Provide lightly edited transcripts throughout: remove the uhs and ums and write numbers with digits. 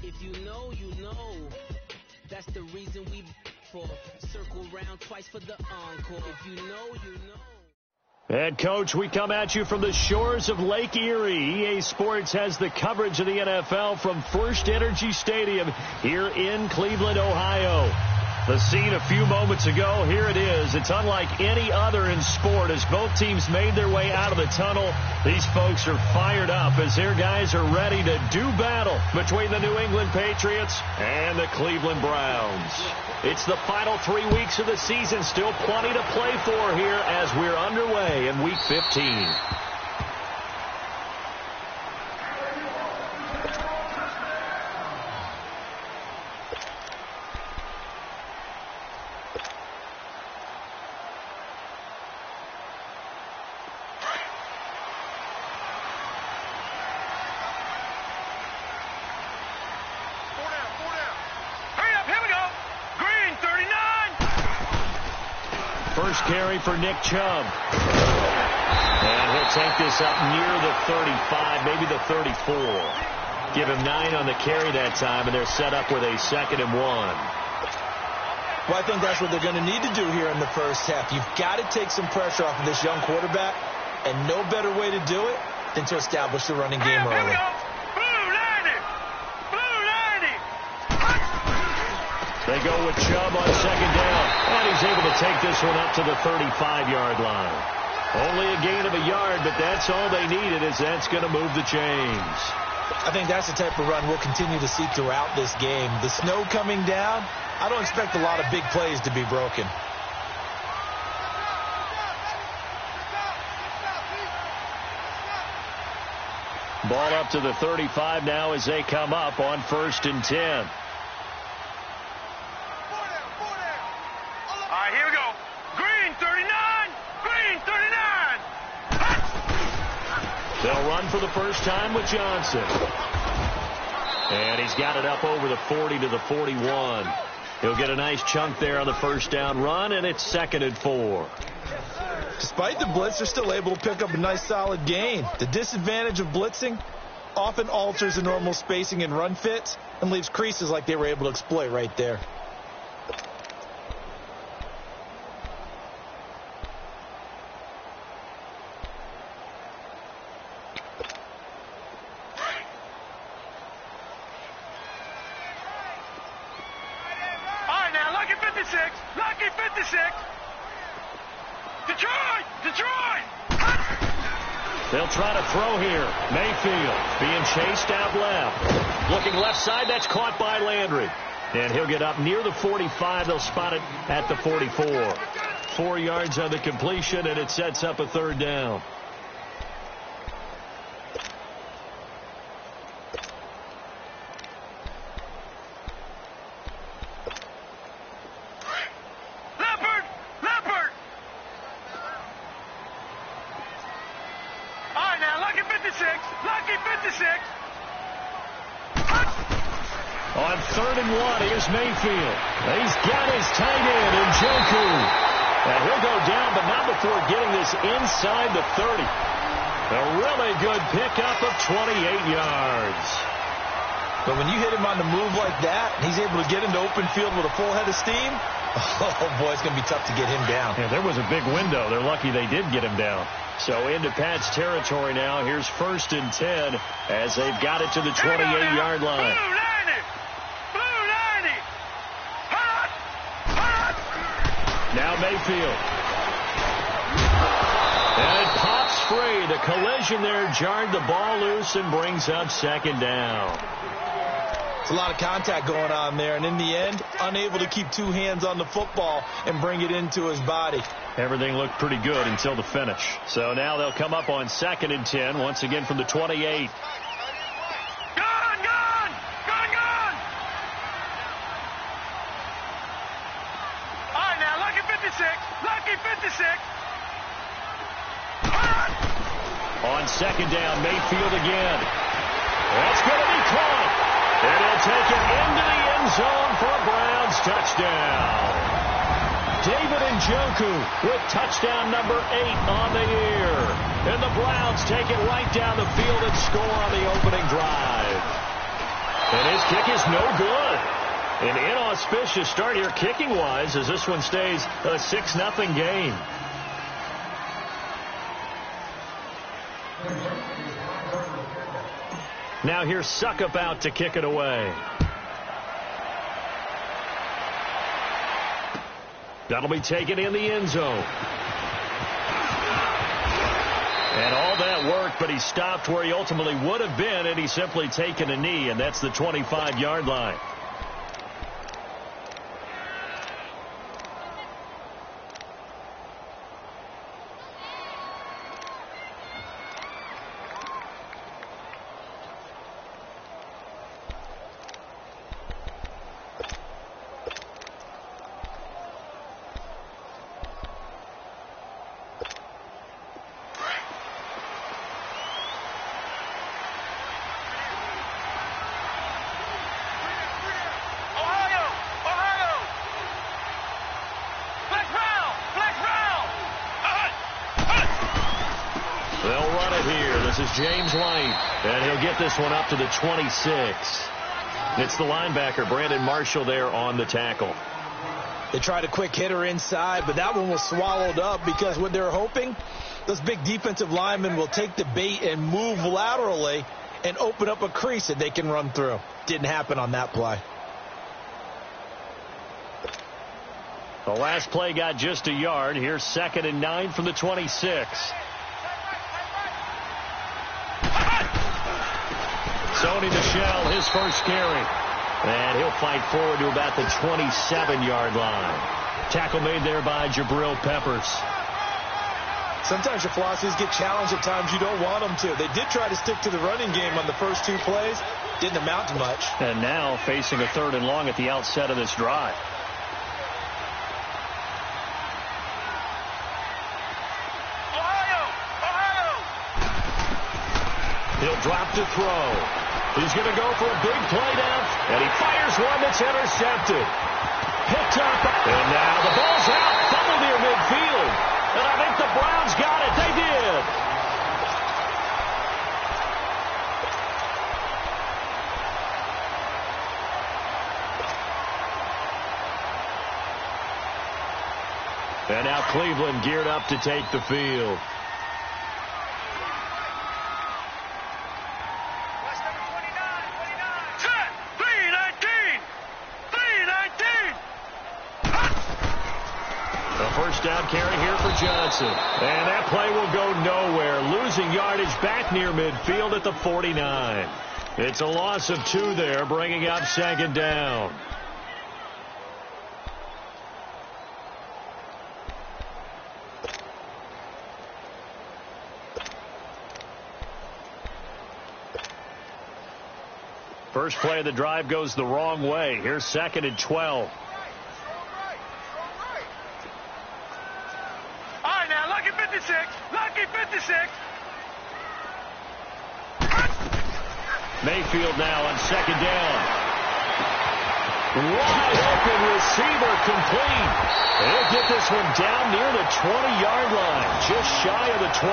If you know, you know. That's the reason we for circle round twice for the encore. If you know, you know. And, Coach, we come at you from the shores of Lake Erie. EA Sports has the coverage of the NFL from First Energy Stadium here in Cleveland, Ohio. The scene a few moments ago, here it is. It's unlike any other in sport as both teams made their way out of the tunnel. These folks are fired up as their guys are ready to do battle between the New England Patriots and the Cleveland Browns. It's the final 3 weeks of the season. Still plenty to play for here as we're underway in Week 15. First carry for Nick Chubb. And he'll take this up near the 35, maybe the 34. Give him 9 on the carry that time, and they're set up with a 2nd and 1. Well, I think that's what they're going to need to do here in the first half. You've got to take some pressure off of this young quarterback, and no better way to do it than to establish the running game early. They go with Chubb on 2nd down, and he's able to take this one up to the 35-yard line. Only a gain of a yard, but that's all they needed, as that's going to move the chains. I think that's the type of run we'll continue to see throughout this game. The snow coming down, I don't expect a lot of big plays to be broken. Ball up to the 35 now as they come up on 1st and 10. They'll run for the first time with Johnson. And he's got it up over the 40 to the 41. He'll get a nice chunk there on the first down run, and it's 2nd and 4. Despite the blitz, they're still able to pick up a nice solid gain. The disadvantage of blitzing often alters the normal spacing and run fits and leaves creases like they were able to exploit right there. They'll try to throw here. Mayfield being chased out left. Looking left side, that's caught by Landry. And he'll get up near the 45. They'll spot it at the 44. 4 yards on the completion, and it sets up a 3rd down. On 3rd and 1, here's Mayfield. He's got his tight end in Njoku. And he'll go down, but not before getting this inside the 30. A really good pickup of 28 yards. But when you hit him on the move like that, and he's able to get into open field with a full head of steam, oh, boy, it's going to be tough to get him down. Yeah, there was a big window. They're lucky they did get him down. So into Pat's territory now. Here's 1st and 10 as they've got it to the 28-yard line. Now Mayfield. And it pops free. The collision there jarred the ball loose and brings up 2nd down. It's a lot of contact going on there, and in the end, unable to keep 2 hands on the football and bring it into his body. Everything looked pretty good until the finish. So now they'll come up on 2nd and 10, once again from the 28. Lucky 56. On 2nd down, Mayfield again. That's going to be caught. And he'll take it into the end zone for a Browns touchdown. David Njoku with touchdown number 8 on the year. And the Browns take it right down the field and score on the opening drive. And his kick is no good. An inauspicious start here kicking-wise as this one stays a 6-0 game. Now here's Suckup out to kick it away. That'll be taken in the end zone. And all that work, but he stopped where he ultimately would have been, and he's simply taken a knee, and that's the 25-yard line. This is James White, and he'll get this one up to the 26. It's the linebacker, Brandon Marshall, there on the tackle. They tried a quick hitter inside, but that one was swallowed up because what they're hoping, those big defensive linemen will take the bait and move laterally and open up a crease that they can run through. Didn't happen on that play. The last play got just a yard. Here's 2nd and 9 from the 26. Sony Michel, his first carry. And he'll fight forward to about the 27-yard line. Tackle made there by Jabril Peppers. Sometimes your philosophies get challenged at times you don't want them to. They did try to stick to the running game on the first 2 plays. Didn't amount to much. And now facing a 3rd and long at the outset of this drive. He'll drop to throw. He's going to go for a big play down, and he fires one that's intercepted. Picked up, and now the ball's out, fumbled near midfield. And I think the Browns got it. They did. And now Cleveland geared up to take the field. Down carry here for Johnson. And that play will go nowhere. Losing yardage back near midfield at the 49. It's a loss of 2 there, bringing up 2nd down. First play of the drive goes the wrong way. Here's 2nd and 12. Lucky 56. Mayfield now on 2nd down. Wide open receiver complete. He'll get this one down near the 20-yard line, just shy of the 20.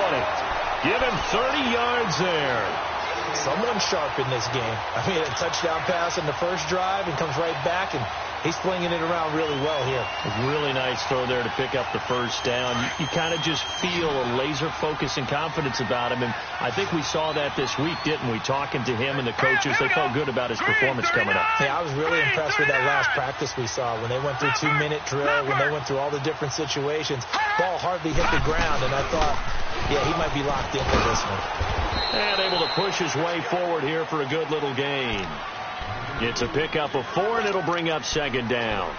Give him 30 yards there. Someone sharp in this game. I mean, a touchdown pass in the first drive and comes right back, and he's flinging it around really well here. A really nice throw there to pick up the first down. You kind of just feel a laser focus and confidence about him, and I think we saw that this week, didn't we? Talking to him and the coaches, they felt good about his performance coming up. Yeah, I was really impressed with that last practice we saw when they went through 2-minute drill, when they went through all the different situations. Ball hardly hit the ground, and I thought, yeah, he might be locked into this one. And able to push his way forward here for a good little gain. It's a pickup of 4, and it'll bring up 2nd down.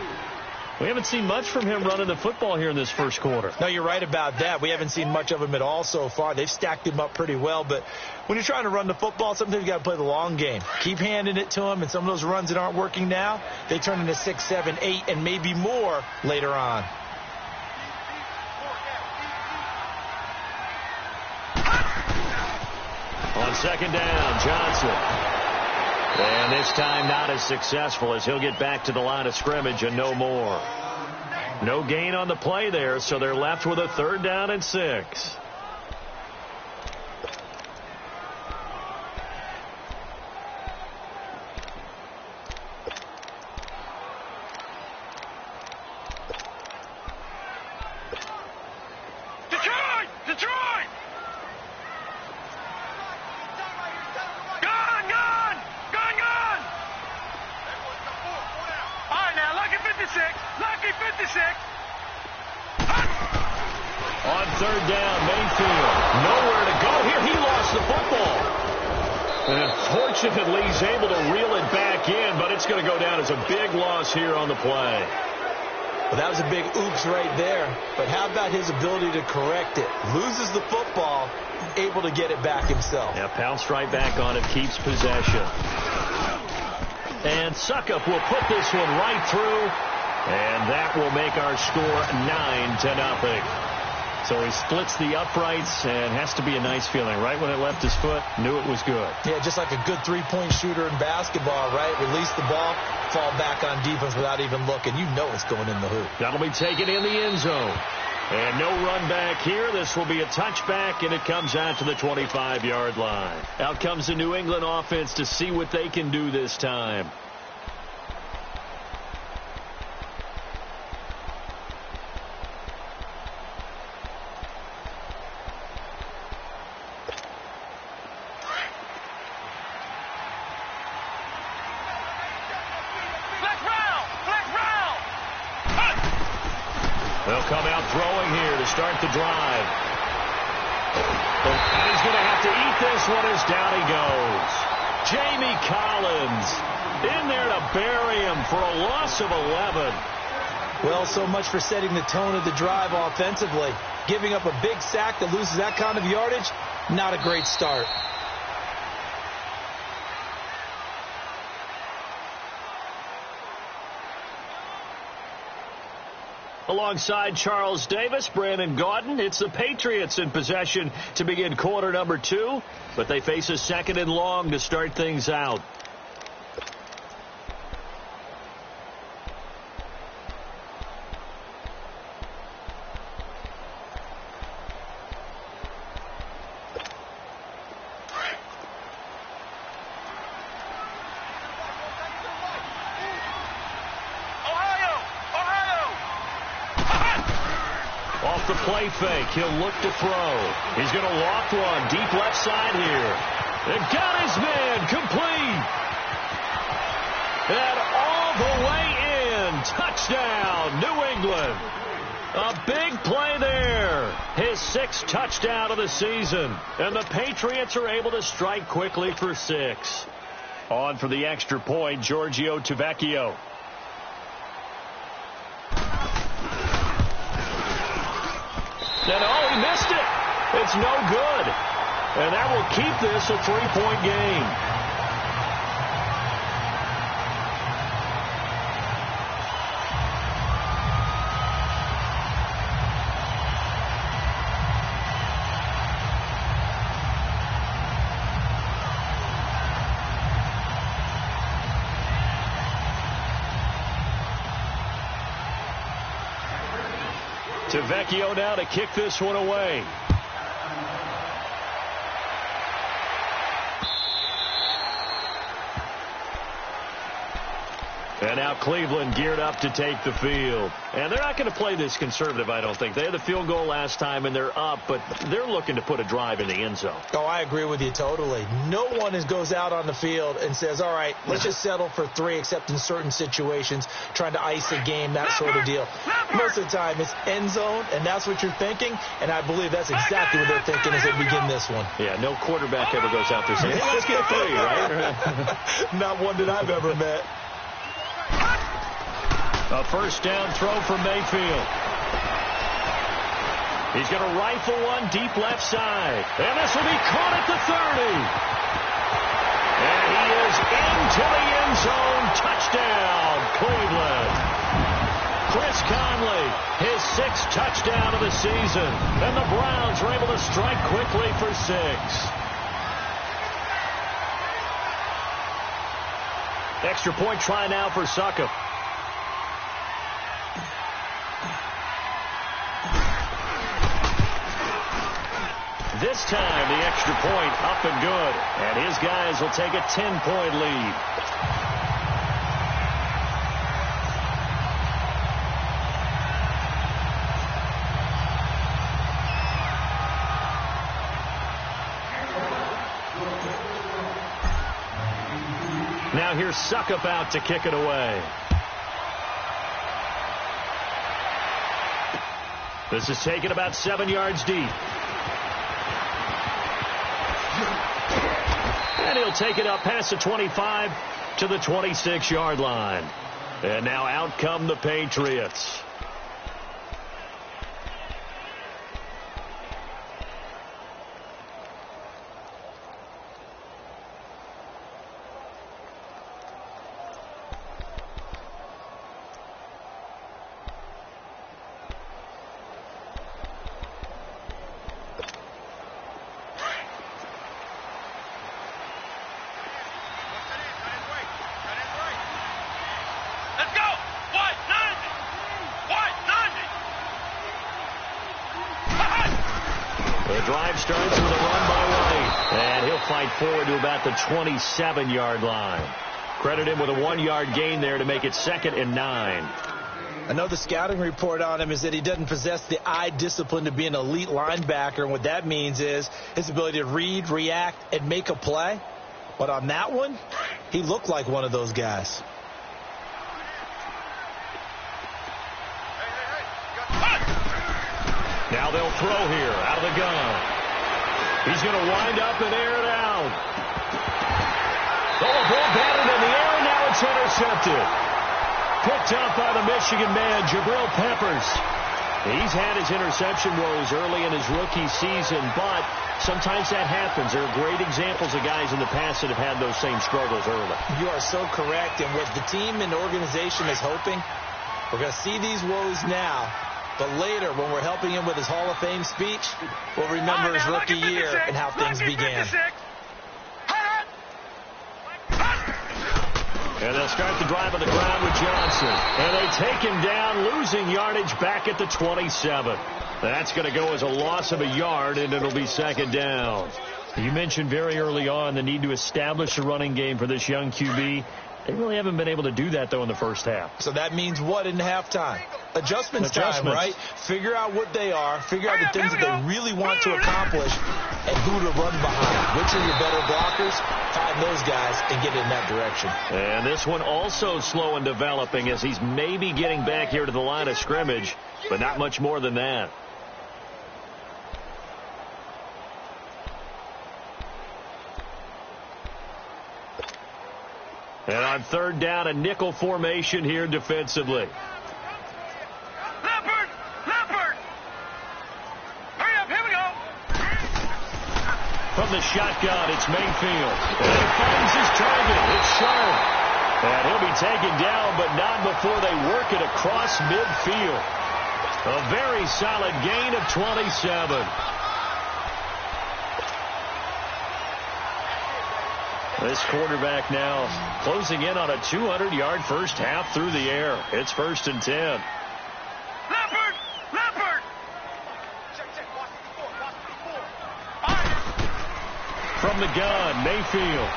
We haven't seen much from him running the football here in this first quarter. No, you're right about that. We haven't seen much of him at all so far. They've stacked him up pretty well, but when you're trying to run the football, sometimes you got to play the long game. Keep handing it to him, and some of those runs that aren't working now, they turn into 6, 7, 8, and maybe more later on. On 2nd down, Johnson. And this time not as successful as he'll get back to the line of scrimmage and no more. No gain on the play there, so they're left with a 3rd down and 6. Lucky 56. On third down, Mayfield. Nowhere to go here. He lost the football. And fortunately, he's able to reel it back in, but it's going to go down as a big loss here on the play. Well, that was a big oops right there. But how about his ability to correct it? Loses the football, able to get it back himself. Yeah, pounced right back on it, keeps possession. And Suckup will put this one right through, and that will make our score 9-0. So he splits the uprights, and has to be a nice feeling. Right when it left his foot, knew it was good. Yeah, just like a good three-point shooter in basketball, right? Release the ball, fall back on defense without even looking. You know it's going in the hoop. That'll be taken in the end zone. And no run back here. This will be a touchback, and it comes out to the 25-yard line. Out comes the New England offense to see what they can do this time. They'll come out throwing here to start the drive. And he's going to have to eat this one as down he goes. Jamie Collins in there to bury him for a loss of 11. Well, so much for setting the tone of the drive offensively. Giving up a big sack that loses that kind of yardage, not a great start. Alongside Charles Davis, Brandon Gaudin, it's the Patriots in possession to begin quarter number 2, but they face a second and long to start things out. Off the play fake, he'll look to throw. He's going to loft one deep left side here. And got his man complete. And all the way in. Touchdown, New England. A big play there. His 6th touchdown of the season. And the Patriots are able to strike quickly for 6. On for the extra point, Giorgio Tavecchio. And oh, he missed it. It's no good. And that will keep this a 3-point game. Tavecchio now to kick this one away. And now Cleveland geared up to take the field. And they're not going to play this conservative, I don't think. They had the field goal last time, and they're up, but they're looking to put a drive in the end zone. Oh, I agree with you totally. No one goes out on the field and says, all right, let's just settle for 3, except in certain situations, trying to ice a game, that sort of deal. Most of the time, it's end zone, and that's what you're thinking, and I believe that's exactly what they're thinking as they begin this one. Yeah, no quarterback ever goes out there saying, hey, let's get 3, right? Not one that I've ever met. A first down throw for Mayfield. He's going to rifle one deep left side. And this will be caught at the 30. And he is into the end zone. Touchdown, Cleveland. Chris Conley, his 6th touchdown of the season. And the Browns are able to strike quickly for 6. Extra point try now for Suckup. This time, the extra point up and good. And his guys will take a 10-point lead. Now here's Suckup out to kick it away. This is taken about 7 yards deep. And he'll take it up past the 25 to the 26-yard line. And now out come the Patriots. Starts with a run by White, and he'll fight forward to about the 27-yard line. Credit him with a 1-yard gain there to make it 2nd and 9. I know the scouting report on him is that he doesn't possess the eye discipline to be an elite linebacker, and what that means is his ability to read, react, and make a play. But on that one, he looked like one of those guys. Now they'll throw here out of the gun. He's going to wind up and air it out. Oh, a ball batted in the air, and now it's intercepted. Picked up by the Michigan man, Jabril Peppers. He's had his interception woes early in his rookie season, but sometimes that happens. There are great examples of guys in the past that have had those same struggles early. You are so correct, and what the team and organization is hoping, we're going to see these woes now. But later, when we're helping him with his Hall of Fame speech, we'll remember his rookie year and how things began. And they'll start the drive on the ground with Johnson. And they take him down, losing yardage back at the 27. That's going to go as a loss of a yard, and it'll be 2nd down. You mentioned very early on the need to establish a running game for this young QB. They really haven't been able to do that, though, in the first half. So that means what in halftime? Adjustments time, right? Figure out what they are, figure out the things that they really want to accomplish, and who to run behind. Which are your better blockers? Find those guys and get in that direction. And this one also slow in developing as he's maybe getting back here to the line of scrimmage, but not much more than that. And on 3rd down, a nickel formation here defensively. Leopard! Hurry up, here we go! From the shotgun, it's Mayfield. And he finds his target. It's Sharp. And he'll be taken down, but not before they work it across midfield. A very solid gain of 27. This quarterback now closing in on a 200-yard first half through the air. It's 1st and 10. Leopard! From the gun, Mayfield.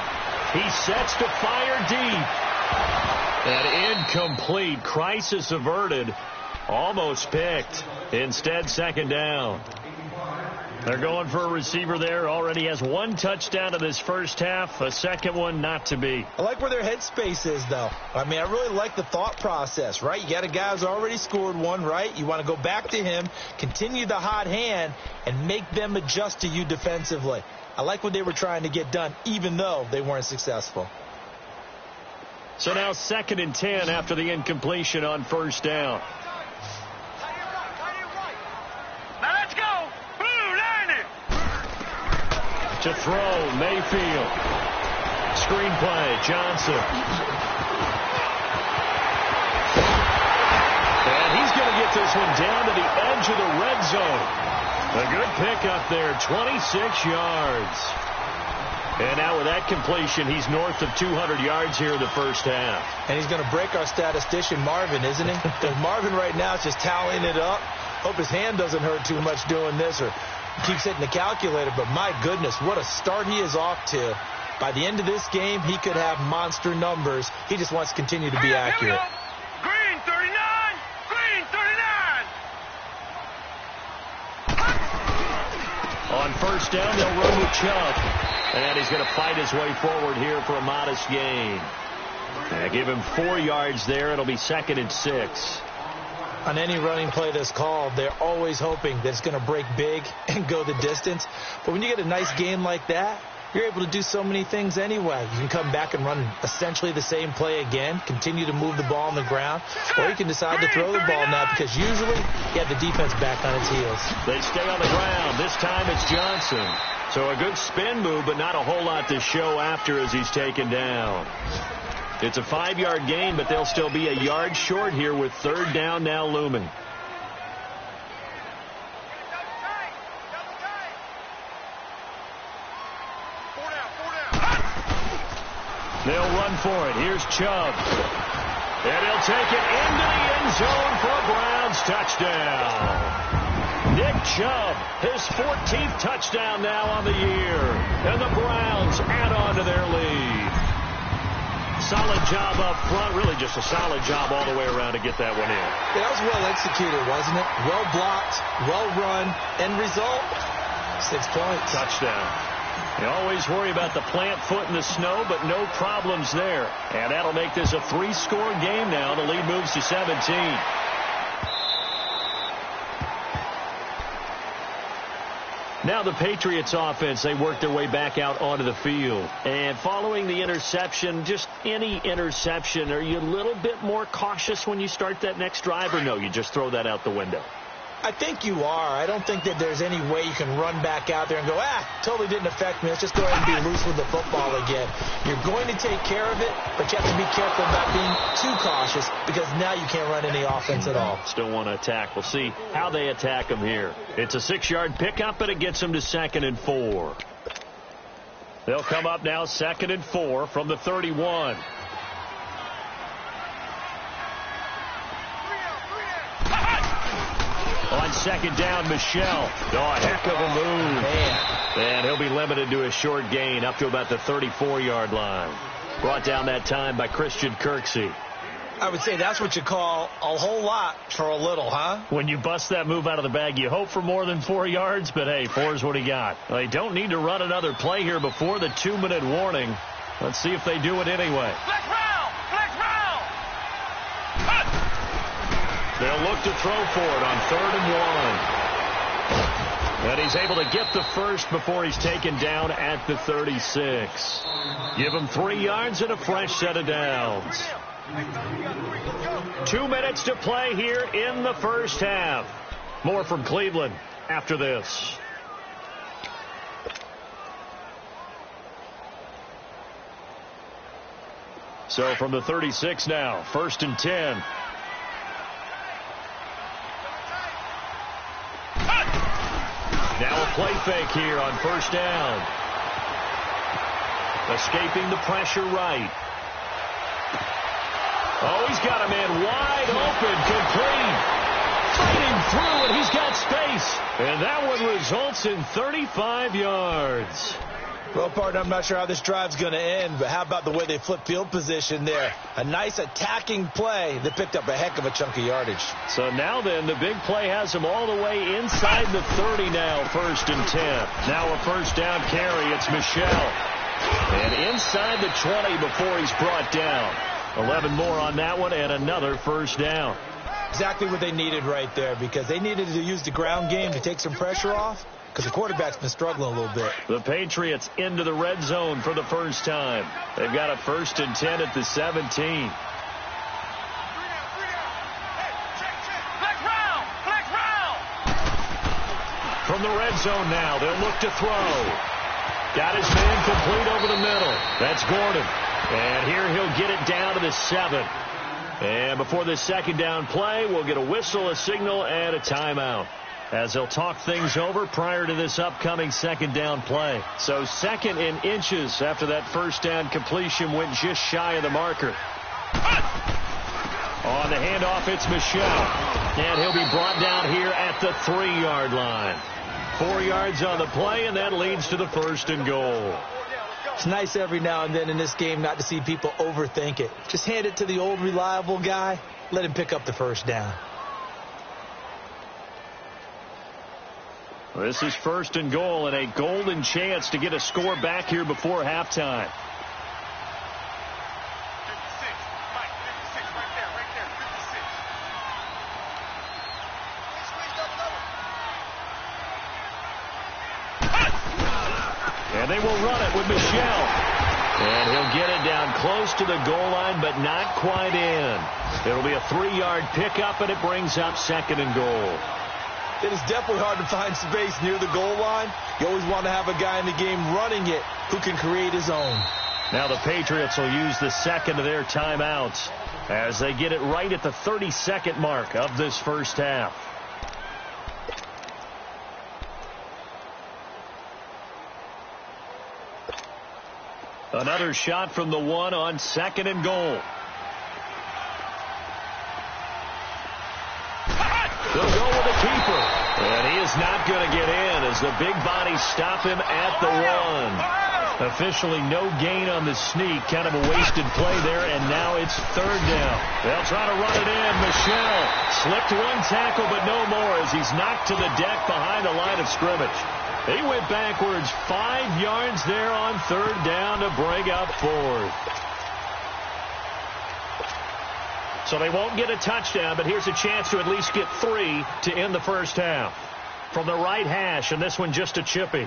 He sets to fire deep. And incomplete. Crisis averted. Almost picked. Instead, 2nd down. They're going for a receiver there. Already has 1 touchdown in this first half. A second one not to be. I like where their headspace is, though. I mean, I really like the thought process, right? You got a guy who's already scored one, right? You want to go back to him, continue the hot hand, and make them adjust to you defensively. I like what they were trying to get done, even though they weren't successful. So now 2nd and 10 after the incompletion on 1st down. To throw, Mayfield. Screenplay, Johnson. And he's going to get this one down to the edge of the red zone. A good pickup there, 26 yards. And now with that completion, he's north of 200 yards here in the first half. And he's going to break our statistician, Marvin, isn't he? Because Marvin right now is just tallying it up. Hope his hand doesn't hurt too much doing this or keeps hitting the calculator, but my goodness, what a start he is off to. By the end of this game, he could have monster numbers. He just wants to continue to be accurate. Green 39! Green 39! On 1st down, they'll run with Chubb. And he's going to fight his way forward here for a modest gain. And give him 4 yards there. It'll be 2nd and 6. On any running play that's called, they're always hoping that it's going to break big and go the distance. But when you get a nice game like that, you're able to do so many things anyway. You can come back and run essentially the same play again, continue to move the ball on the ground, or you can decide to throw the ball now because usually you have the defense back on its heels. They stay on the ground. This time it's Johnson. So a good spin move, but not a whole lot to show after as he's taken down. It's a 5-yard gain, but they'll still be a yard short here with third down now looming. They'll run for it. Here's Chubb. And he'll take it into the end zone for a Browns touchdown. Nick Chubb, his 14th touchdown now on the year. And the Browns add on to their lead. Solid job up front. Really just a solid job all the way around to get that one in. Yeah, that was well executed, wasn't it? Well blocked, well run. End result, 6 points. Touchdown. You always worry about the plant foot in the snow, but no problems there. And that'll make this a 3-score game now. The lead moves to 17. Now the Patriots offense, they work their way back out onto the field. And following the interception, just any interception, are you a little bit more cautious when you start that next drive, or no, you just throw that out the window? I think you are. I don't think that there's any way you can run back out there and go, totally didn't affect me. Let's just go ahead and be loose with the football again. You're going to take care of it, but you have to be careful about being too cautious because now you can't run any offense at all. Still want to attack. We'll see how they attack them here. It's a 6-yard pickup, but it gets them to 2nd and 4. They'll come up now 2nd and 4 from the 31. On 2nd down, Michelle. Oh, a heck of a move. And he'll be limited to a short gain up to about the 34-yard line. Brought down that time by Christian Kirksey. I would say that's what you call a whole lot for a little, huh? When you bust that move out of the bag, you hope for more than 4 yards, but hey, 4 is what he got. They don't need to run another play here before the 2-minute warning. Let's see if they do it anyway. Flex round! Flex round! They'll look to throw for it on 3rd and 1. And he's able to get the first before he's taken down at the 36. Give him 3 yards and a fresh set of downs. 2 minutes to play here in the first half. More from Cleveland after this. So from the 36 now, 1st and 10. Now a play fake here on 1st down. Escaping the pressure right. Oh, he's got a man wide open, complete. Fighting through, and he's got space. And that one results in 35 yards. Well, partner, I'm not sure how this drive's going to end, but how about the way they flip field position there? A nice attacking play that picked up a heck of a chunk of yardage. So now then, the big play has him all the way inside the 30 now, 1st and 10. Now a 1st down carry, it's Michelle. And inside the 20 before he's brought down. 11 more on that one, and another 1st down. Exactly what they needed right there, because they needed to use the ground game to take some pressure off, because the quarterback's been struggling a little bit. The Patriots into the red zone for the first time. They've got a 1st and 10 at the 17. From the red zone now, they'll look to throw. Got his man complete over the middle. That's Gordon. And here he'll get it down to the 7. And before this 2nd down play, we'll get a whistle, a signal, and a timeout, as they'll talk things over prior to this upcoming 2nd down play. So 2nd in inches after that 1st down completion went just shy of the marker. On the handoff, it's Michelle. And he'll be brought down here at the 3-yard line. 4 yards on the play, and that leads to the 1st and goal. It's nice every now and then in this game not to see people overthink it. Just hand it to the old reliable guy. Let him pick up the 1st down. This is 1st and goal, and a golden chance to get a score back here before halftime. 56, Mike, 56, right there, 56. And they will run it with Michel. And he'll get it down close to the goal line, but not quite in. It'll be a 3-yard pickup, and it brings up 2nd and goal. It is definitely hard to find space near the goal line. You always want to have a guy in the game running it who can create his own. Now the Patriots will use the second of their timeouts as they get it right at the 30-second mark of this first half. Another shot from the 1 on 2nd and goal. They'll go with the keeper. And he is not going to get in as the big bodies stop him at the 1. Officially no gain on the sneak. Kind of a wasted play there, and now it's 3rd down. They'll try to run it in. Michel slipped 1 tackle, but no more as he's knocked to the deck behind the line of scrimmage. He went backwards 5 yards there on 3rd down to bring up 4th. So they won't get a touchdown, but here's a chance to at least get 3 to end the first half. From the right hash, and this one just a chippy.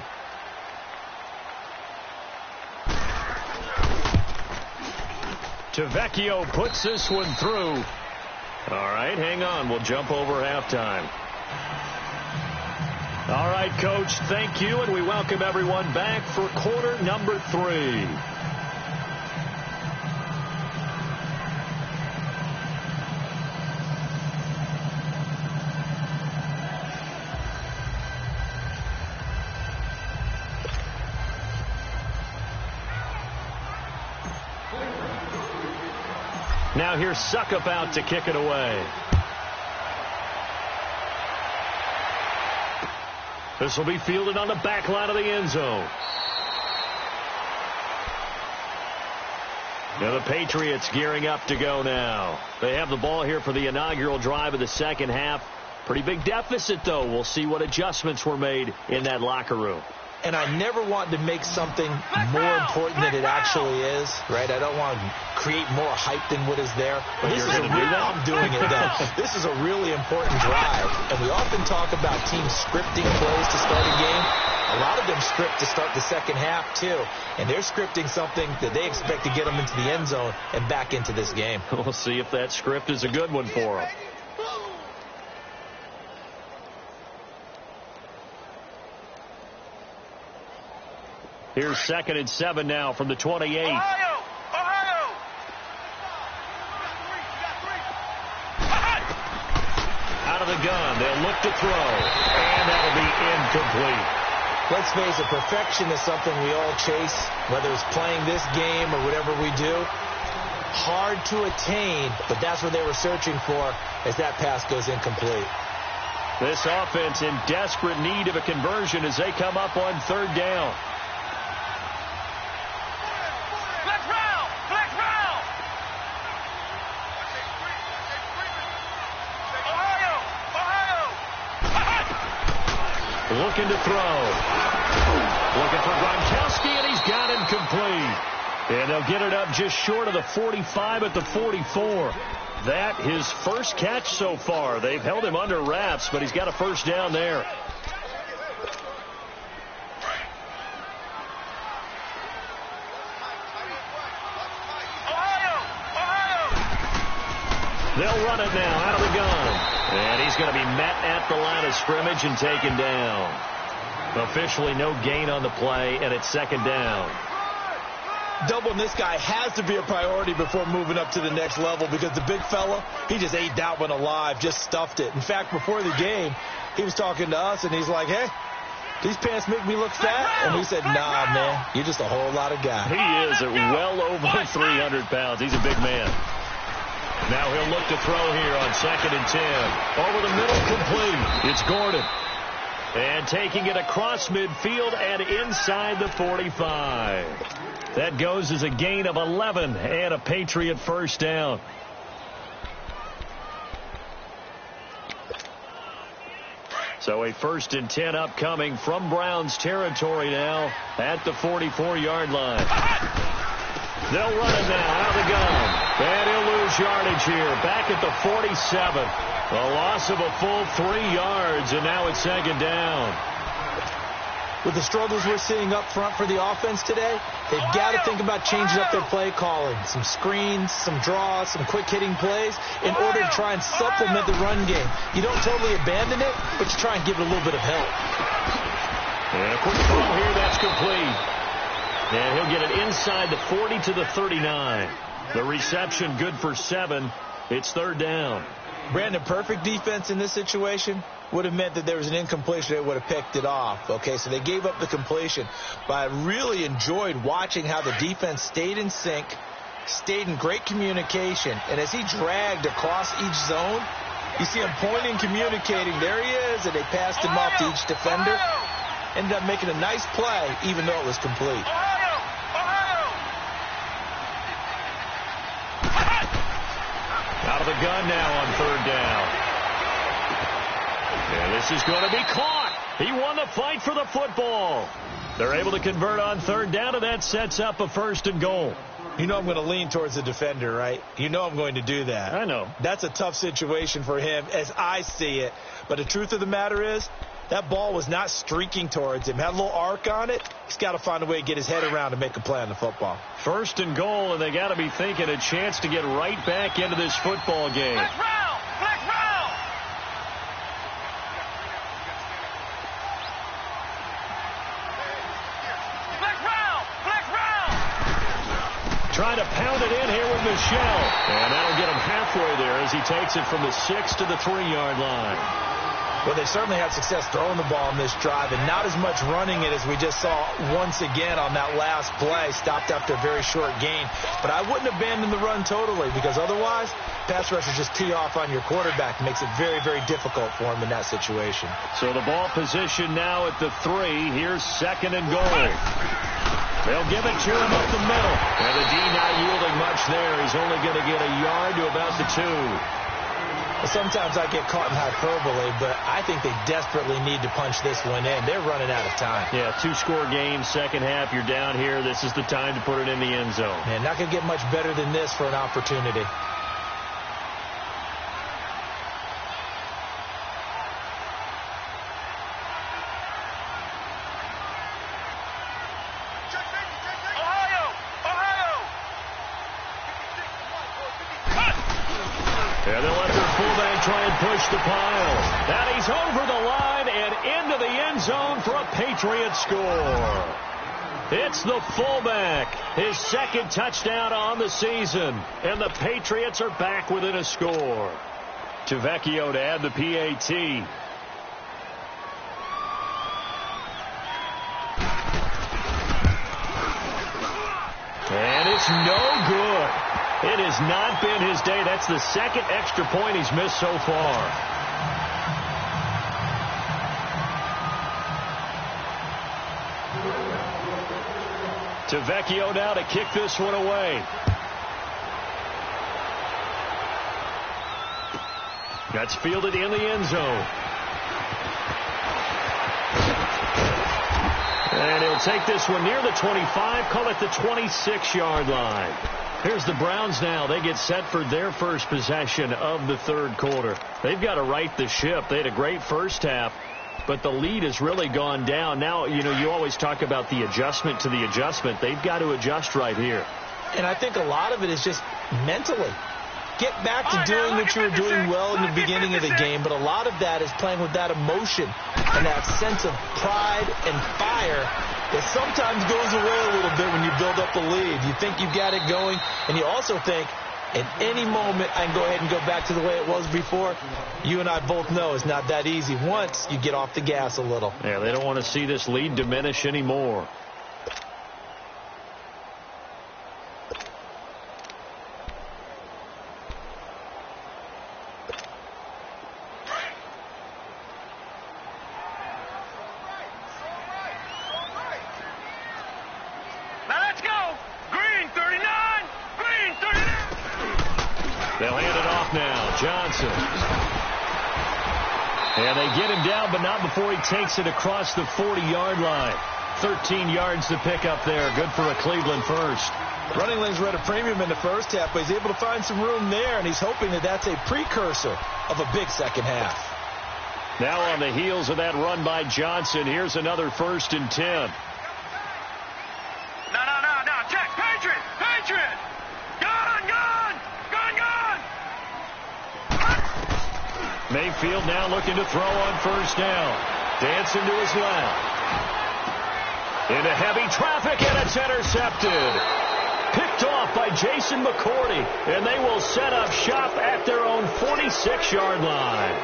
Tavecchio puts this one through. All right, hang on. We'll jump over halftime. All right, Coach, thank you, and we welcome everyone back for quarter number 3. Now here's Suckup out to kick it away. This will be fielded on the back line of the end zone. Now the Patriots gearing up to go now. They have the ball here for the inaugural drive of the second half. Pretty big deficit, though. We'll see what adjustments were made in that locker room. And I never want to make something more important than it actually is, right? I don't want to create more hype than what is there. But this is I'm doing it, though. This is a really important drive. And we often talk about teams scripting plays to start a game. A lot of them script to start the second half, too. And they're scripting something that they expect to get them into the end zone and back into this game. We'll see if that script is a good one for them. Here's 2nd and 7 now from the 28. Ohio! Out of the gun. They'll look to throw. And that'll be incomplete. Let's face it, perfection is something we all chase, whether it's playing this game or whatever we do. Hard to attain, but that's what they were searching for as that pass goes incomplete. This offense in desperate need of a conversion as they come up on 3rd down. Looking to throw. Looking for Gronkowski, and he's got him complete. And they'll get it up just short of the 45 at the 44. That his first catch so far. They've held him under wraps, but he's got a first down there. They'll run it now out of the gun. And he's going to be met at the line of scrimmage and taken down. Officially no gain on the play, and it's 2nd down. Doubling this guy has to be a priority before moving up to the next level because the big fella, he just ate that one alive, just stuffed it. In fact, before the game, he was talking to us, and he's like, hey, these pants make me look fat? And we said, nah, man, you're just a whole lot of guy. He is at well over 300 pounds. He's a big man. Now he'll look to throw here on 2nd and 10. Over the middle, complete. It's Gordon. And taking it across midfield and inside the 45. That goes as a gain of 11 and a Patriot first down. So a 1st and 10 upcoming from Browns territory now at the 44-yard line. They'll run it now out of the gun. And he'll lose yardage here. Back at the 47. A loss of a full 3 yards, and now it's 2nd down. with the struggles we're seeing up front for the offense today, they've got to think about changing up their play calling. Some screens, some draws, some quick-hitting plays in order to try and supplement the run game. You don't totally abandon it, but you try and give it a little bit of help. And a quick throw here, that's complete. And he'll get it inside the 40 to the 39. The reception good for 7. It's third down. Brandon, perfect defense in this situation would have meant that there was an incompletion that would have picked it off. Okay, so they gave up the completion. But I really enjoyed watching how the defense stayed in sync, stayed in great communication. And as he dragged across each zone, you see him pointing, communicating. There he is, and they passed him off to each defender. Ended up making a nice play, even though it was complete. Out of the gun now on third down. And this is going to be caught. He won the fight for the football. They're able to convert on third down, and that sets up a 1st and goal. You know I'm going to lean towards the defender, right? You know I'm going to do that. I know. That's a tough situation for him as I see it. But the truth of the matter is, that ball was not streaking towards him. Had a little arc on it. He's got to find a way to get his head around and make a play on the football. 1st and goal, and they got to be thinking a chance to get right back into this football game. Let's round! Let's round! Trying to pound it in here with Michelle. And that'll get him halfway there as he takes it from the 6 to the 3-yard line. Well, they certainly had success throwing the ball on this drive, and not as much running it as we just saw once again on that last play. Stopped after a very short gain. But I wouldn't abandon the run totally, because otherwise, pass rushers just tee off on your quarterback. It makes it very, very difficult for him in that situation. So the ball position now at the 3. Here's 2nd and goal. They'll give it to him up the middle. And the D not yielding much there. He's only going to get a yard to about the 2. Sometimes I get caught in hyperbole, but I think they desperately need to punch this one in. They're running out of time. Yeah, 2-score game, second half. You're down here. This is the time to put it in the end zone. Man, not going to get much better than this for an opportunity. And they'll let their fullback try and push the pile. And he's over the line and into the end zone for a Patriot score. It's the fullback, his 2nd touchdown on the season. And the Patriots are back within a score. Tavecchio to add the PAT. And it's no good. It has not been his day. That's the 2nd extra point he's missed so far. Tavecchio now to kick this one away. That's fielded in the end zone. And he'll take this one near the 25, call it the 26-yard line. Here's the Browns now. They get set for their first possession of the third quarter. They've got to right the ship. They had a great first half, but the lead has really gone down. Now, you know, you always talk about the adjustment to the adjustment. They've got to adjust right here. And I think a lot of it is just mentally. Get back to doing what you were doing well in the beginning of the game, but a lot of that is playing with that emotion and that sense of pride and fire that sometimes goes away a little bit when you build up a lead. You think you've got it going, and you also think at any moment I can go ahead and go back to the way it was before. You and I both know it's not that easy once you get off the gas a little. Yeah, they don't want to see this lead diminish anymore. They'll hand it off now. Johnson. And they get him down, but not before he takes it across the 40-yard line. 13 yards to pick up there. Good for a Cleveland first. Running lanes were at a premium in the first half, but he's able to find some room there, and he's hoping that that's a precursor of a big second half. Now on the heels of that run by Johnson, here's another 1st and 10. No. Check. Patriot. Gun. Mayfield now looking to throw on 1st down. Dancing to his left. Into heavy traffic, and it's intercepted. Picked off by Jason McCourty, and they will set up shop at their own 46-yard line.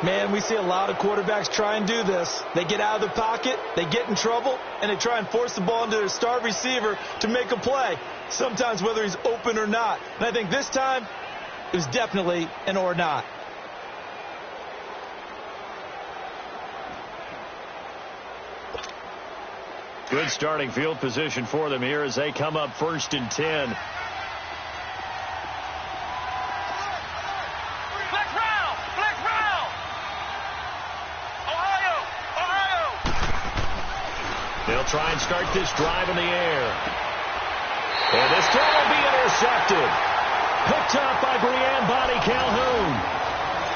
Man, we see a lot of quarterbacks try and do this. They get out of the pocket, they get in trouble, and they try and force the ball into their star receiver to make a play, sometimes whether he's open or not. And I think this time, it was definitely an or not. Good starting field position for them here as they come up 1st and 10. They'll try and start this drive in the air. And this throw will be intercepted. Picked up by Brian Bonnie Calhoun.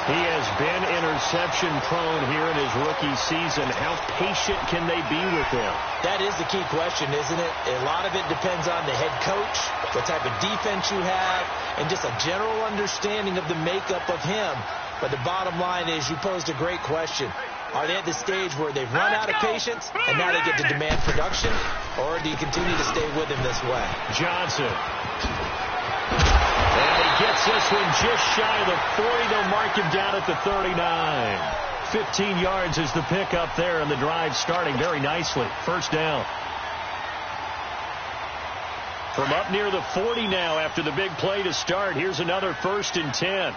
He has been interception prone here in his rookie season. How patient can they be with him? That is the key question, isn't it? A lot of it depends on the head coach, what type of defense you have, and just a general understanding of the makeup of him. But the bottom line is you posed a great question. Are they at the stage where they've run out of patience and now they get to demand production? Or do you continue to stay with him this way? Johnson. And he gets this one just shy of the 40. They'll mark him down at the 39. 15 yards is the pickup there, and the drive starting very nicely. 1st down. From up near the 40 now after the big play to start. Here's another 1st and 10.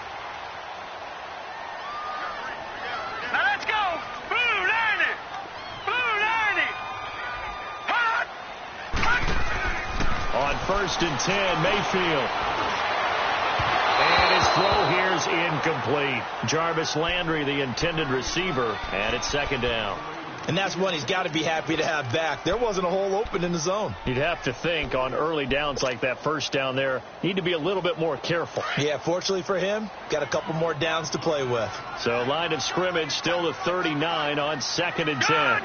On 1st and 10, Mayfield. And his throw here's incomplete. Jarvis Landry, the intended receiver, and it's 2nd down. And that's one he's got to be happy to have back. There wasn't a hole open in the zone. You'd have to think on early downs like that 1st down there, need to be a little bit more careful. Yeah, fortunately for him, got a couple more downs to play with. So line of scrimmage still the 39 on 2nd and 10.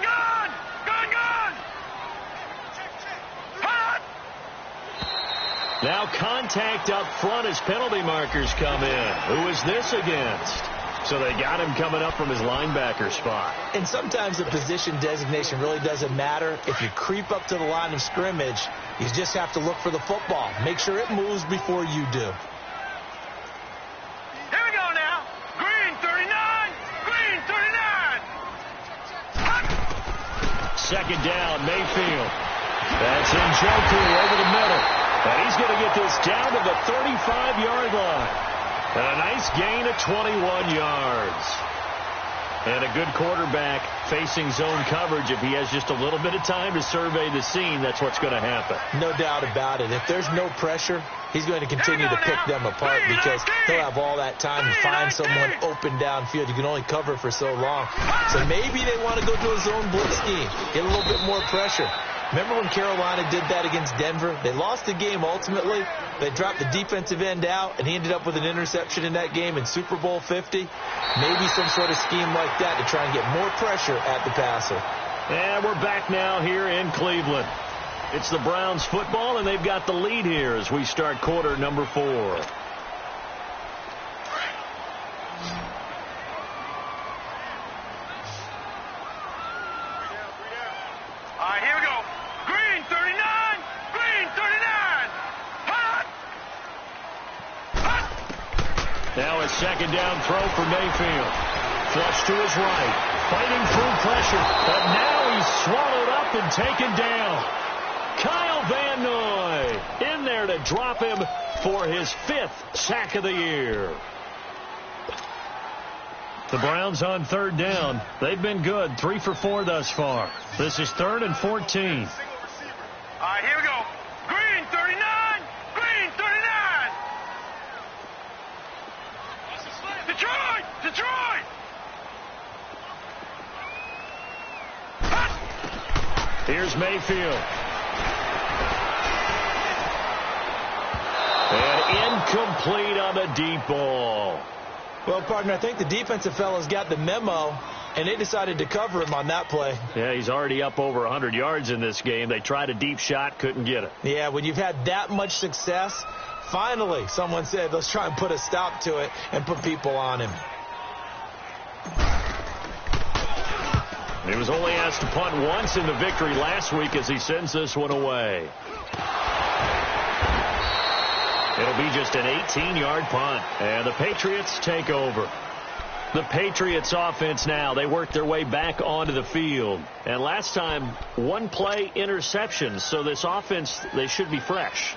Now contact up front as penalty markers come in. Who is this against? So they got him coming up from his linebacker spot. And sometimes the position designation really doesn't matter. If you creep up to the line of scrimmage, you just have to look for the football. Make sure it moves before you do. Here we go now. Green 39. Green 39. 2nd down, Mayfield. That's Njoku over the middle. And he's going to get this down to the 35-yard line. And a nice gain of 21 yards. And a good quarterback facing zone coverage. If he has just a little bit of time to survey the scene, that's what's going to happen. No doubt about it. If there's no pressure, he's going to continue to pick them apart because he'll have all that time to find someone open downfield. You can only cover for so long. So maybe they want to go to a zone blitz scheme, get a little bit more pressure. Remember when Carolina did that against Denver? They lost the game ultimately. They dropped the defensive end out, and he ended up with an interception in that game in Super Bowl 50. Maybe some sort of scheme like that to try and get more pressure at the passer. And we're back now here in Cleveland. It's the Browns football, and they've got the lead here as we start quarter number 4. Now a 2nd down throw for Mayfield. Flush to his right. Fighting through pressure. But now he's swallowed up and taken down. Kyle Van Noy in there to drop him for his 5th sack of the year. The Browns on 3rd down. They've been good. 3 for 4 thus far. This is 3rd and 14. All right, here we go. Green 39. Green 39. Detroit! Here's Mayfield. And incomplete on the deep ball. Well, partner, I think the defensive fellas got the memo, and they decided to cover him on that play. Yeah, he's already up over 100 yards in this game. They tried a deep shot, couldn't get it. Yeah, when you've had that much success, finally someone said, let's try and put a stop to it and put people on him. He was only asked to punt once in the victory last week as he sends this one away. It'll be just an 18-yard punt, and the Patriots take over. The Patriots offense now, they work their way back onto the field. And last time, one-play interception, so this offense, they should be fresh.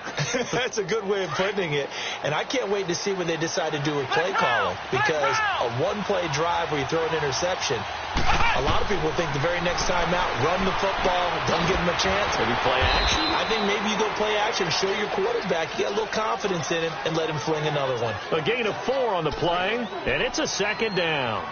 That's a good way of putting it. And I can't wait to see what they decide to do with play calling, because a one-play drive where you throw an interception, a lot of people think the very next time out, run the football, don't give them a chance. Maybe play action? I think maybe you go play action, show your quarterback, you got a little confidence in him, and let him fling another one. A gain of 4 on the play, and it's a second down.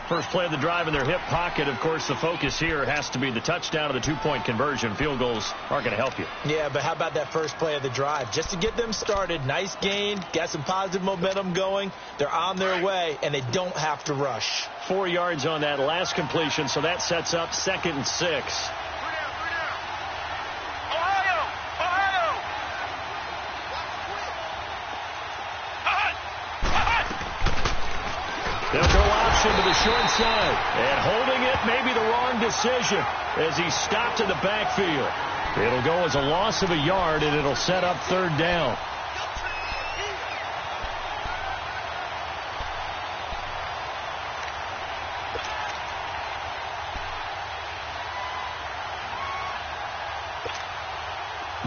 First play of the drive in their hip pocket. Of course, the focus here has to be the touchdown or the two-point conversion. Field goals aren't going to help you. Yeah, but how about that first play of the drive? Just to get them started, nice gain, got some positive momentum going. They're on their way, and they don't have to rush. 4 yards on that last completion, so that sets up 2nd and 6. They'll go option to the short side. And holding it may be the wrong decision as he stopped in the backfield. It'll go as a loss of a yard, and it'll set up 3rd down.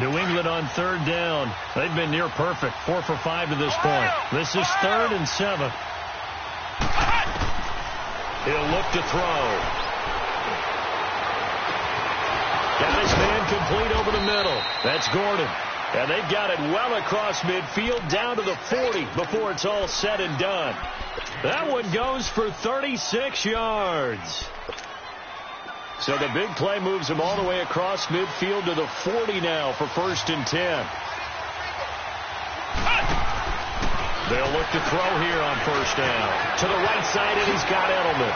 New England on 3rd down. They've been near perfect. 4 for 5 to this point. This is 3rd and 7. He'll look to throw. Got his man complete over the middle. That's Gordon. And they've got it well across midfield down to the 40 before it's all said and done. That one goes for 36 yards. So the big play moves him all the way across midfield to the 40 now for 1st and 10. They'll look to throw here on 1st down. To the right side, and he's got Edelman.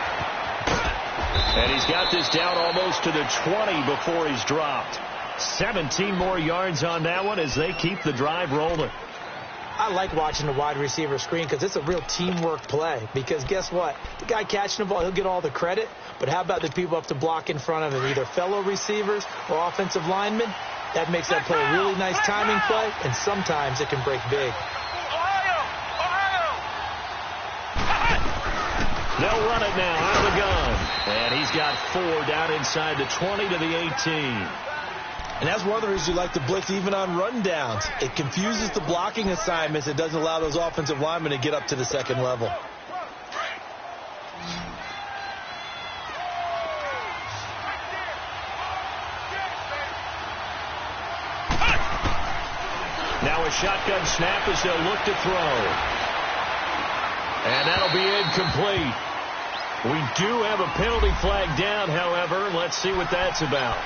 And he's got this down almost to the 20 before he's dropped. 17 more yards on that one as they keep the drive rolling. I like watching the wide receiver screen because it's a real teamwork play. Because guess what? The guy catching the ball, he'll get all the credit. But how about the people up to block in front of him, either fellow receivers or offensive linemen? That makes that play a really nice timing play, and sometimes it can break big. They'll run it now out of the gun. And he's got 4 down inside the 20 to the 18. And that's one of the reasons you like to blitz even on rundowns. It confuses the blocking assignments. It doesn't allow those offensive linemen to get up to the 2nd level. Now a shotgun snap as they'll look to throw. And that'll be incomplete. We do have a penalty flag down, however. Let's see what that's about.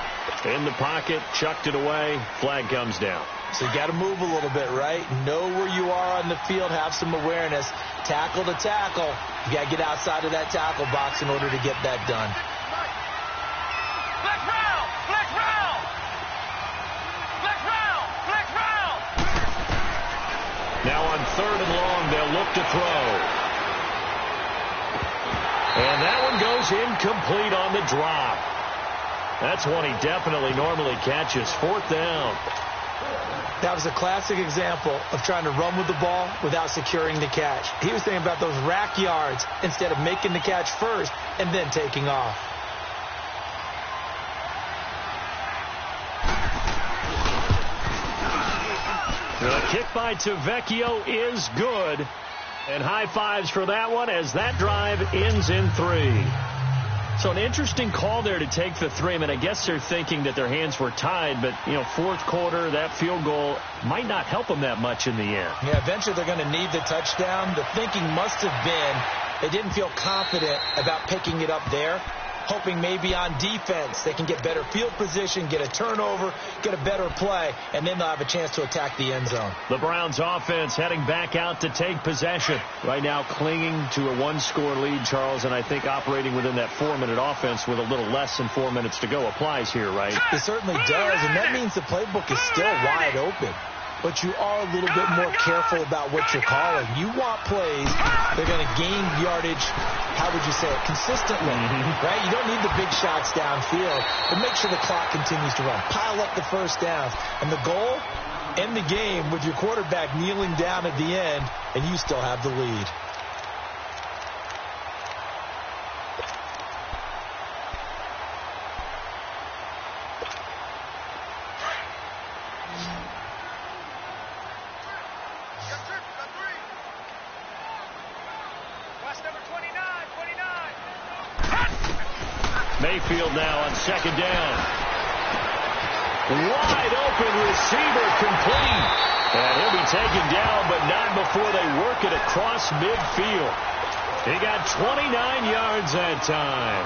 In the pocket, chucked it away. Flag comes down. So you got to move a little bit, right? Know where you are on the field. Have some awareness. Tackle to tackle. You got to get outside of that tackle box in order to get that done. Flex round! Flex round! Flex round! Flex round! Now on 3rd and long, they'll look to throw. And that one goes incomplete on the drop. That's one he definitely normally catches. 4th down. That was a classic example of trying to run with the ball without securing the catch. He was thinking about those rack yards instead of making the catch first and then taking off. The kick by Tavecchio is good. And high fives for that one as that drive ends in 3. So an interesting call there to take the 3. I mean, I guess they're thinking that their hands were tied, but, 4th quarter, that field goal might not help them that much in the end. Yeah, eventually they're going to need the touchdown. The thinking must have been they didn't feel confident about picking it up there. hoping maybe on defense they can get better field position, get a turnover, get a better play, and then they'll have a chance to attack the end zone. The Browns offense heading back out to take possession. Right now clinging to a one-score lead, Charles, and I think operating within that 4-minute offense with a little less than 4 minutes to go applies here, right? It certainly does, and that means the playbook is still wide open. But you are a little bit more careful about what you're calling. You want plays that are going to gain yardage, how would you say it, consistently, right? You don't need the big shots downfield, but make sure the clock continues to run. Pile up the first downs. And the goal, end the game with your quarterback kneeling down at the end, and you still have the lead. Mayfield now on second down. Wide open receiver complete. And he'll be taken down, but not before they work it across midfield. He got 29 yards that time.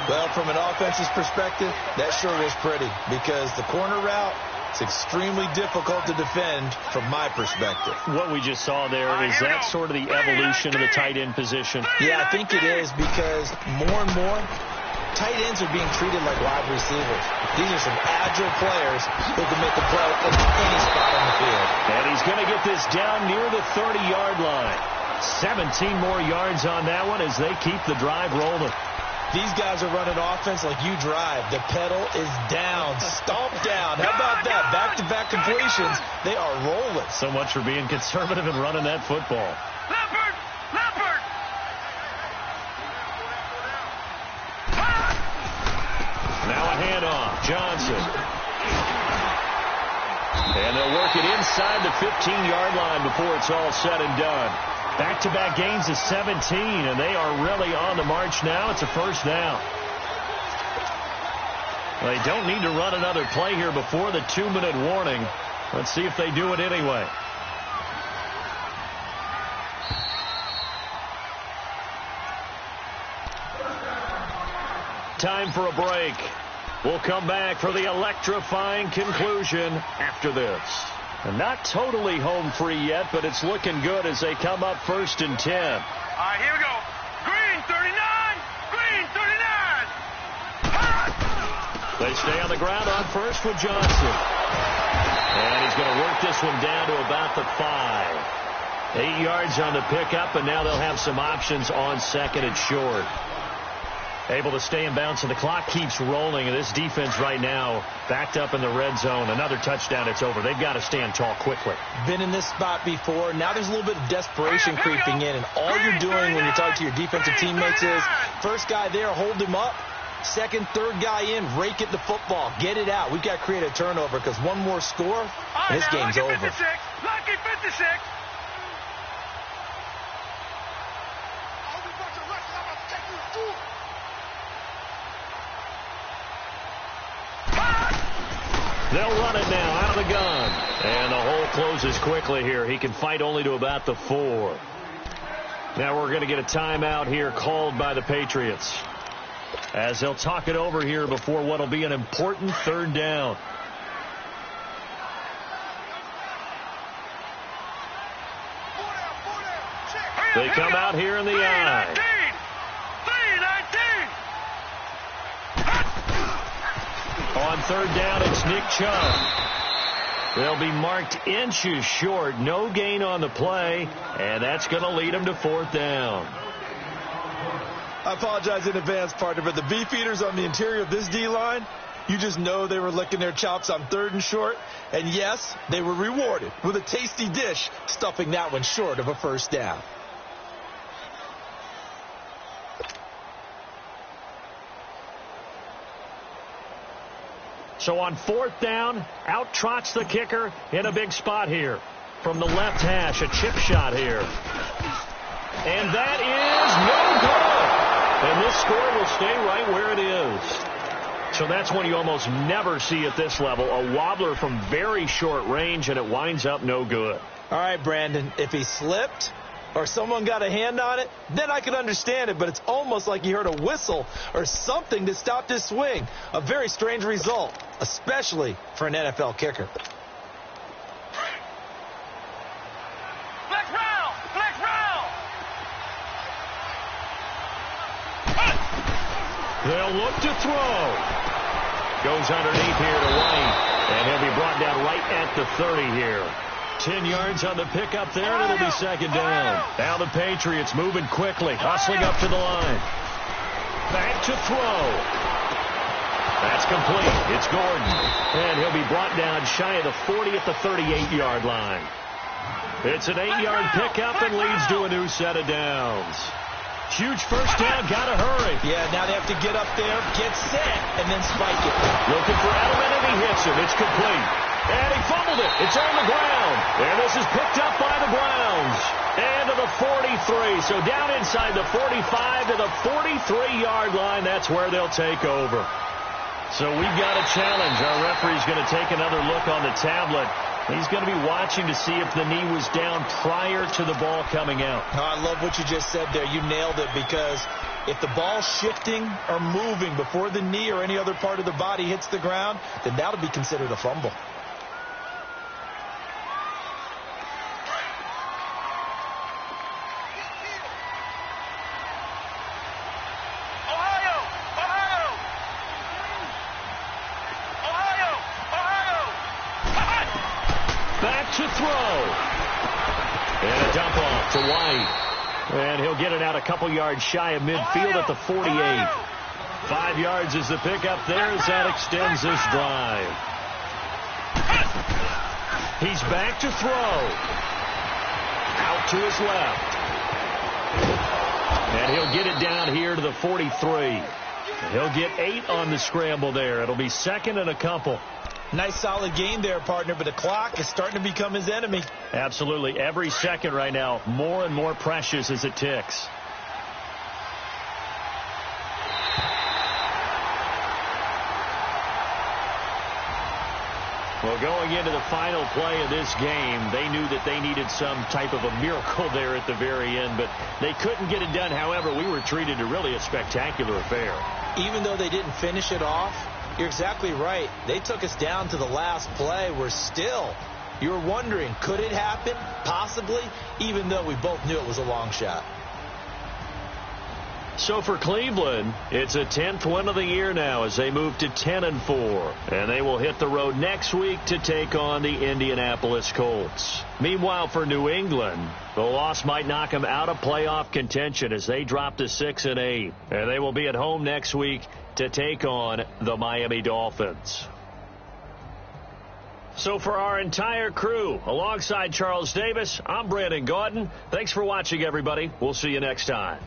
Well, from an offense's perspective, that sure was pretty because the corner route, it's extremely difficult to defend from my perspective. What we just saw there, is that sort of the evolution of the tight end position? Yeah, I think it is because more and more, tight ends are being treated like wide receivers. These are some agile players who can make a play at any spot on the field. And he's going to get this down near the 30-yard line. 17 more yards on that one as they keep the drive rolling. These guys are running offense like you drive. The pedal is down, stomp down. How about that? Back-to-back completions. They are rolling. So much for being conservative and running that football. Leopard! Now a handoff. Johnson. And they'll work it inside the 15-yard line before it's all said and done. Back-to-back gains of 17, and they are really on the march now. It's a first down. They don't need to run another play here before the 2-minute warning. Let's see if they do it anyway. Time for a break. We'll come back for the electrifying conclusion after this. And not totally home free yet, but it's looking good as they come up 1st and 10. All right, here we go. Green 39! Green 39! They stay on the ground on first with Johnson. And he's going to work this one down to about the 5. 8 yards on the pickup, and now they'll have some options on second and short. Able to stay in bounds, and the clock keeps rolling. And this defense right now backed up in the red zone. Another touchdown, it's over. They've got to stand tall quickly. Been in this spot before. Now there's a little bit of desperation creeping in. And all you're doing when you're talking to your defensive teammates is, first guy there, hold him up. Second, third guy in, rake at the football. Get it out. We've got to create a turnover because one more score, and this game's over. Lucky 56. Lucky 56. They'll run it now out of the gun. And the hole closes quickly here. He can fight only to about the 4. Now we're going to get a timeout here called by the Patriots, as they'll talk it over here before what will be an important 3rd down. They come out here in the I. 3-19. On 3rd down, it's Nick Chubb. They'll be marked inches short. No gain on the play, and that's going to lead them to 4th down. I apologize in advance, partner, but the beef eaters on the interior of this D-line, you just know they were licking their chops on 3rd and short. And yes, they were rewarded with a tasty dish, stuffing that one short of a 1st down. So on 4th down, out trots the kicker in a big spot here. From the left hash, a chip shot here. And that is no good. And this score will stay right where it is. So that's one you almost never see at this level. A wobbler from very short range, and it winds up no good. All right, Brandon, if he slipped, or someone got a hand on it, then I could understand it, but it's almost like you heard a whistle or something that stopped his swing. A very strange result, especially for an NFL kicker. Flex round! Flex round! They'll look to throw. Goes underneath here to White, and he'll be brought down right at the 30 here. 10 yards on the pickup there, and it'll be second down. Now the Patriots moving quickly, hustling up to the line. Back to throw. That's complete. It's Gordon, and he'll be brought down shy of the 40 at the 38-yard line. It's an 8-yard pickup and leads to a new set of downs. Huge first down, gotta hurry. Yeah, now they have to get up there, get set, and then spike it. Looking for Edelman, and he hits him. It's complete. And he fumbled it. It's on the ground. And this is picked up by the Browns. And to the 43. So down inside the 45 to the 43-yard line. That's where they'll take over. So we've got a challenge. Our referee's going to take another look on the tablet. He's going to be watching to see if the knee was down prior to the ball coming out. Oh, I love what you just said there. You nailed it, because if the ball's shifting or moving before the knee or any other part of the body hits the ground, then that'll be considered a fumble. To throw. And a dump off to White. And he'll get it out a couple yards shy of midfield at the 48. 5 yards is the pickup there as that extends this drive. He's back to throw. Out to his left. And he'll get it down here to the 43. He'll get 8 on the scramble there. It'll be second and a couple. Nice solid gain there, partner, but the clock is starting to become his enemy. Absolutely. Every second right now, more and more precious as it ticks. Well, going into the final play of this game, they knew that they needed some type of a miracle there at the very end, but they couldn't get it done. However, we were treated to really a spectacular affair. Even though they didn't finish it off, you're exactly right. They took us down to the last play. You're wondering, could it happen? Possibly, even though we both knew it was a long shot. So for Cleveland, it's a 10th win of the year now as they move to 10-4. And they will hit the road next week to take on the Indianapolis Colts. Meanwhile, for New England, the loss might knock them out of playoff contention as they drop to 6-8. And they will be at home next week to take on the Miami Dolphins. So for our entire crew, alongside Charles Davis, I'm Brandon Gaudin. Thanks for watching, everybody. We'll see you next time.